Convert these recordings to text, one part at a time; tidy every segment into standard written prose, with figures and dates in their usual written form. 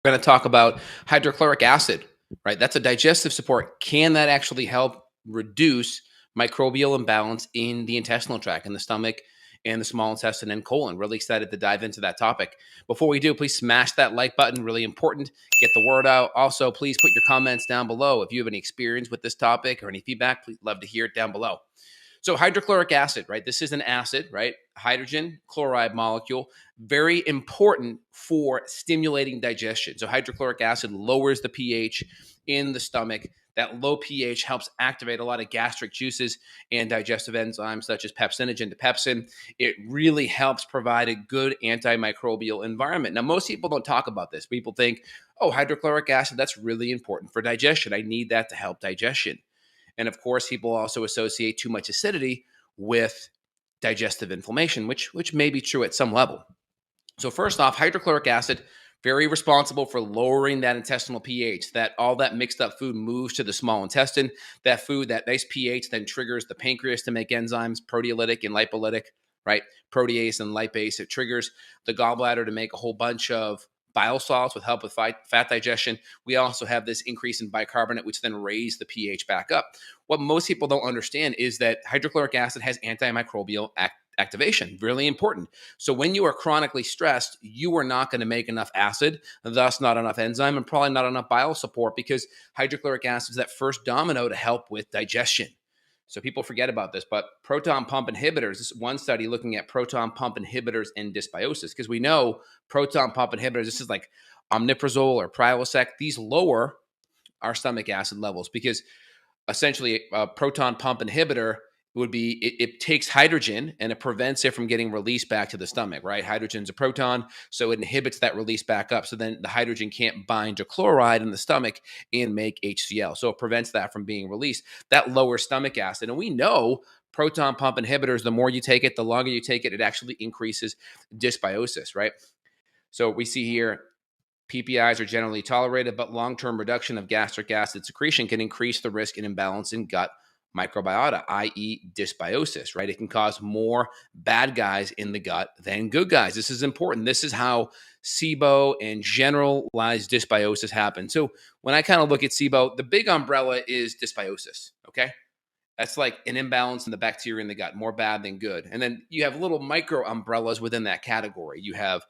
We're going to talk about hydrochloric acid, right? That's a digestive support. Can that actually help reduce microbial imbalance in the intestinal tract, in the stomach, and the small intestine and colon? Really excited to dive into that topic. Before we do, please smash that like button. Really important. Get the word out. Also, please put your comments down below. If you have any experience with this topic or any feedback, please love to hear it down below. So hydrochloric acid, right? This is an acid, right? Hydrogen chloride molecule, very important for stimulating digestion. So hydrochloric acid lowers the pH in the stomach. That low pH helps activate a lot of gastric juices and digestive enzymes such as pepsinogen to pepsin. It really helps provide a good antimicrobial environment. Now, most people don't talk about this. People think, oh, hydrochloric acid, that's really important for digestion. I need that to help digestion. And of course, people also associate too much acidity with digestive inflammation, which may be true at some level. So first off, hydrochloric acid, very responsible for lowering that intestinal pH, that all that mixed up food moves to the small intestine. That food, that nice pH then triggers the pancreas to make enzymes, proteolytic and lipolytic, right? Protease and lipase. It triggers the gallbladder to make a whole bunch of bile salts with help with fat digestion. We also have this increase in bicarbonate, which then raise the pH back up. What most people don't understand is that hydrochloric acid has antimicrobial activation, really important. So when you are chronically stressed, you are not going to make enough acid, thus not enough enzyme, and probably not enough bile support, because hydrochloric acid is that first domino to help with digestion. So people forget about this, but proton pump inhibitors, this is one study looking at proton pump inhibitors and dysbiosis, because we know proton pump inhibitors, this is like Omeprazole or Prilosec, these lower our stomach acid levels, because essentially a proton pump inhibitor would be, it takes hydrogen and it prevents it from getting released back to the stomach, right? Hydrogen's a proton, so it inhibits that release back up. So then the hydrogen can't bind to chloride in the stomach and make HCl. So it prevents that from being released. That lowers stomach acid. And we know proton pump inhibitors, the more you take it, the longer you take it, it actually increases dysbiosis, right? So we see here, PPIs are generally tolerated, but long-term reduction of gastric acid secretion can increase the risk and imbalance in gut microbiota, i.e. dysbiosis, right? It can cause more bad guys in the gut than good guys. This is important. This is how SIBO and generalized dysbiosis happen. So when I kind of look at SIBO, the big umbrella is dysbiosis, okay? That's like an imbalance in the bacteria in the gut, more bad than good. And then you have little micro umbrellas within that category. You have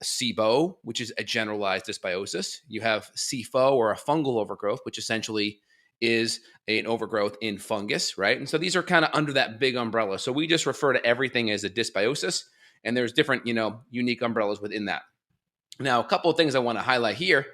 SIBO, which is a generalized dysbiosis. You have SIFO, or a fungal overgrowth, which essentially is an overgrowth in fungus, right? And so these are kind of under that big umbrella. So we just refer to everything as a dysbiosis, and there's different, unique umbrellas within that. Now, a couple of things I want to highlight here.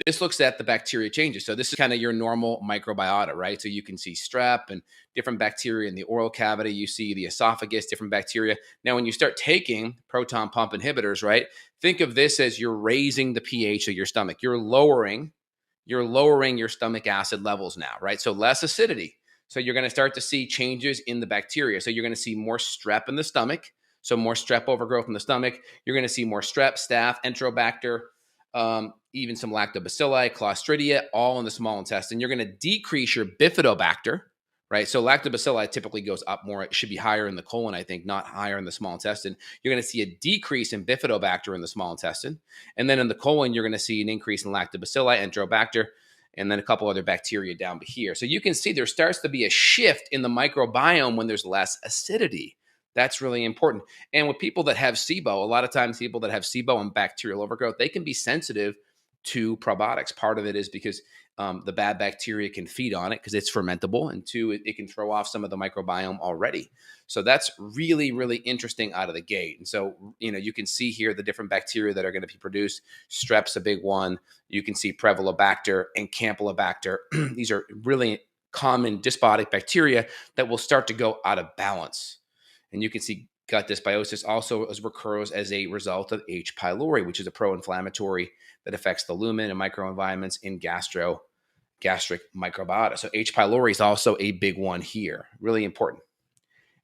This looks at the bacteria changes. So this is kind of your normal microbiota, right? So you can see strep and different bacteria in the oral cavity. You see the esophagus, different bacteria. Now, when you start taking proton pump inhibitors, right, think of this as you're raising the pH of your stomach. You're lowering your stomach acid levels now, right? So less acidity. So you're going to start to see changes in the bacteria. So you're going to see more strep in the stomach. So more strep overgrowth in the stomach. You're going to see more strep, staph, enterobacter, even some lactobacilli, clostridia, all in the small intestine. You're going to decrease your bifidobacter, right? So lactobacilli typically goes up more. It should be higher in the colon, I think, not higher in the small intestine. You're going to see a decrease in bifidobacter in the small intestine. And then in the colon, you're going to see an increase in lactobacilli, enterobacter, and then a couple other bacteria down here. So you can see there starts to be a shift in the microbiome when there's less acidity. That's really important. And with people that have SIBO, a lot of times people that have SIBO and bacterial overgrowth, they can be sensitive to probiotics. Part of it is because the bad bacteria can feed on it because it's fermentable, and two, it can throw off some of the microbiome already. So that's really, really interesting out of the gate. And so, you can see here the different bacteria that are going to be produced. Strep's a big one. You can see Prevalobacter and Campylobacter. These are really common dysbiotic bacteria that will start to go out of balance. And you can see gut dysbiosis also occurs as a result of H. pylori, which is a pro-inflammatory that affects the lumen and microenvironments in gastric microbiota. So H. pylori is also a big one here, really important.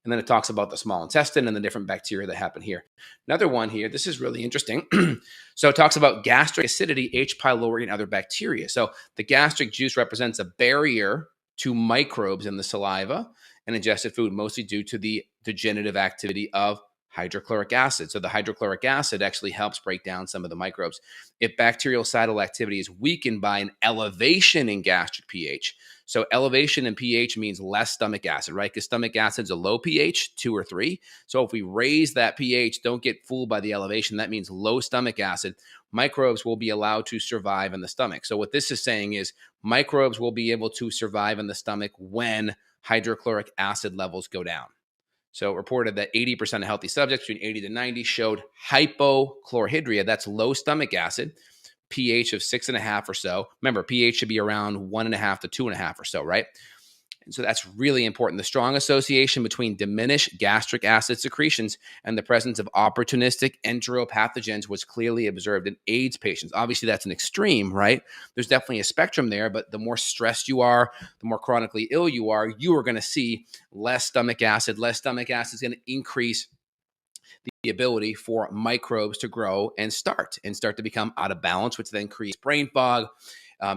And then it talks about the small intestine and the different bacteria that happen here. Another one here, this is really interesting. So it talks about gastric acidity, H. pylori, and other bacteria. So the gastric juice represents a barrier to microbes in the saliva and ingested food, mostly due to the degenerative activity of hydrochloric acid. So the hydrochloric acid actually helps break down some of the microbes. If bactericidal activity is weakened by an elevation in gastric pH, so elevation in pH means less stomach acid, right? Because stomach acid's a low pH, 2 or 3. So if we raise that pH, don't get fooled by the elevation. That means low stomach acid. Microbes will be allowed to survive in the stomach. So what this is saying is microbes will be able to survive in the stomach when hydrochloric acid levels go down. So it reported that 80% of healthy subjects between 80 to 90 showed hypochlorhydria. That's low stomach acid, pH of 6.5 or so. Remember, pH should be around 1.5 to 2.5 or so, right? And so that's really important. The strong association between diminished gastric acid secretions and the presence of opportunistic enteropathogens was clearly observed in AIDS patients. Obviously, that's an extreme, right? There's definitely a spectrum there, but the more stressed you are, the more chronically ill you are going to see less stomach acid. Less stomach acid is going to increase the ability for microbes to grow and start to become out of balance, which then creates brain fog.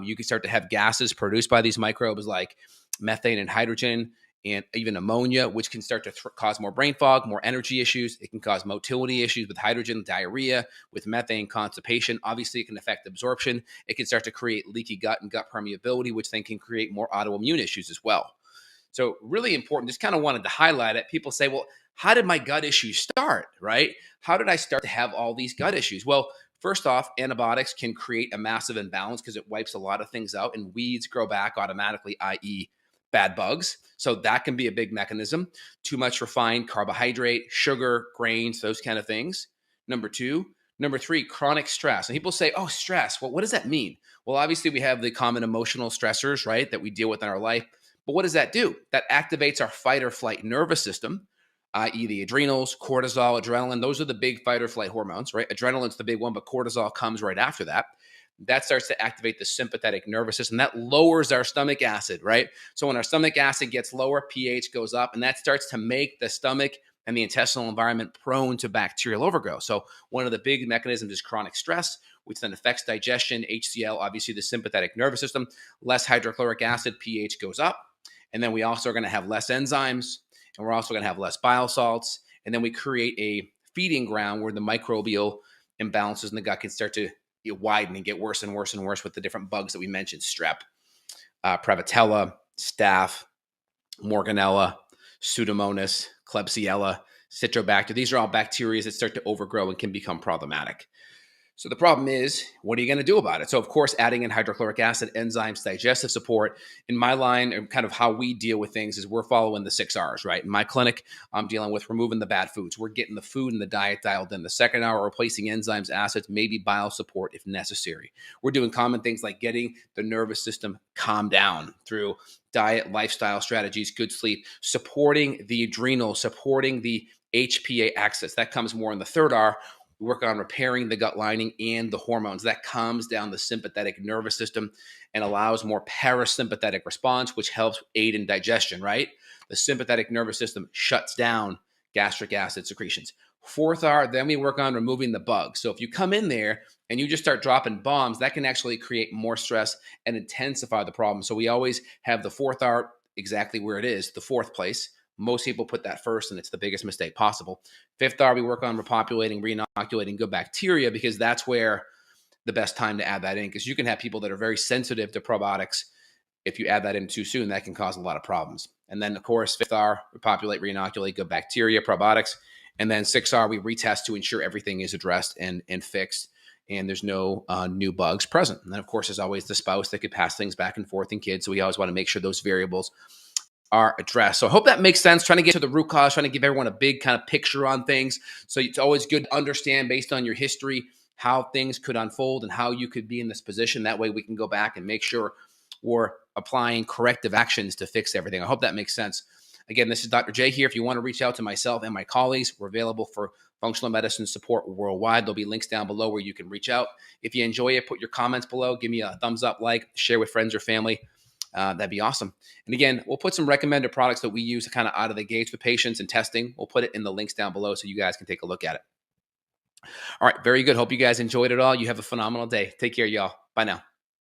You can start to have gases produced by these microbes like methane and hydrogen and even ammonia, which can start to cause more brain fog, more energy issues. It can cause motility issues with hydrogen, diarrhea, with methane, constipation. Obviously, it can affect absorption. It can start to create leaky gut and gut permeability, which then can create more autoimmune issues as well. So really important, just kind of wanted to highlight it. People say, well, how did my gut issues start, right? How did I start to have all these gut issues? Well, first off, antibiotics can create a massive imbalance because it wipes a lot of things out and weeds grow back automatically, i.e. bad bugs. So that can be a big mechanism. Too much refined carbohydrate, sugar, grains, those kind of things. Number three, chronic stress. And people say, oh, stress. Well, what does that mean? Well, obviously we have the common emotional stressors, right, that we deal with in our life. But what does that do? That activates our fight or flight nervous system, i.e. the adrenals, cortisol, adrenaline. Those are the big fight or flight hormones, right? Adrenaline's the big one, but cortisol comes right after that. That starts to activate the sympathetic nervous system. That lowers our stomach acid, right? So when our stomach acid gets lower, pH goes up, and that starts to make the stomach and the intestinal environment prone to bacterial overgrowth. So one of the big mechanisms is chronic stress, which then affects digestion, HCl, obviously the sympathetic nervous system. Less hydrochloric acid, pH goes up. And then we also are going to have less enzymes, and we're also going to have less bile salts. And then we create a feeding ground where the microbial imbalances in the gut can start to widen and get worse and worse and worse with the different bugs that we mentioned: strep, Prevotella, staph, Morganella, Pseudomonas, Klebsiella, Citrobacter. These are all bacteria that start to overgrow and can become problematic. So the problem is, what are you going to do about it? So of course, adding in hydrochloric acid, enzymes, digestive support. In my line, and kind of how we deal with things is we're following the 6 R's, right? In my clinic, I'm dealing with removing the bad foods. We're getting the food and the diet dialed in. The second R, replacing enzymes, acids, maybe bile support if necessary. We're doing common things like getting the nervous system calmed down through diet, lifestyle strategies, good sleep, supporting the adrenals, supporting the HPA axis. That comes more in the third R. We work on repairing the gut lining and the hormones. That calms down the sympathetic nervous system and allows more parasympathetic response, which helps aid in digestion, right? The sympathetic nervous system shuts down gastric acid secretions. Fourth R, then we work on removing the bugs. So if you come in there and you just start dropping bombs, that can actually create more stress and intensify the problem. So we always have the fourth R exactly where it is, the fourth place. Most people put that first, and it's the biggest mistake possible. Fifth R, we work on repopulating, reinoculating good bacteria, because that's where the best time to add that in, because you can have people that are very sensitive to probiotics. If you add that in too soon, that can cause a lot of problems. And then, of course, fifth R, repopulate, reinoculate good bacteria, probiotics. And then 6R, we retest to ensure everything is addressed and fixed, and there's no new bugs present. And then, of course, there's always the spouse that could pass things back and forth in kids. So we always want to make sure those variables are addressed. So I hope that makes sense. Trying to get to the root cause, trying to give everyone a big kind of picture on things. So it's always good to understand, based on your history, how things could unfold and how you could be in this position. That way we can go back and make sure we're applying corrective actions to fix everything. I hope that makes sense. Again, this is Dr. J here. If you want to reach out to myself and my colleagues, we're available for functional medicine support worldwide. There'll be links down below where you can reach out. If you enjoy it, put your comments below. Give me a thumbs up, like, share with friends or family. That'd be awesome. And again, we'll put some recommended products that we use kind of out of the gates with patients and testing. We'll put it in the links down below so you guys can take a look at it. All right, very good. Hope you guys enjoyed it all. You have a phenomenal day. Take care, y'all. Bye now.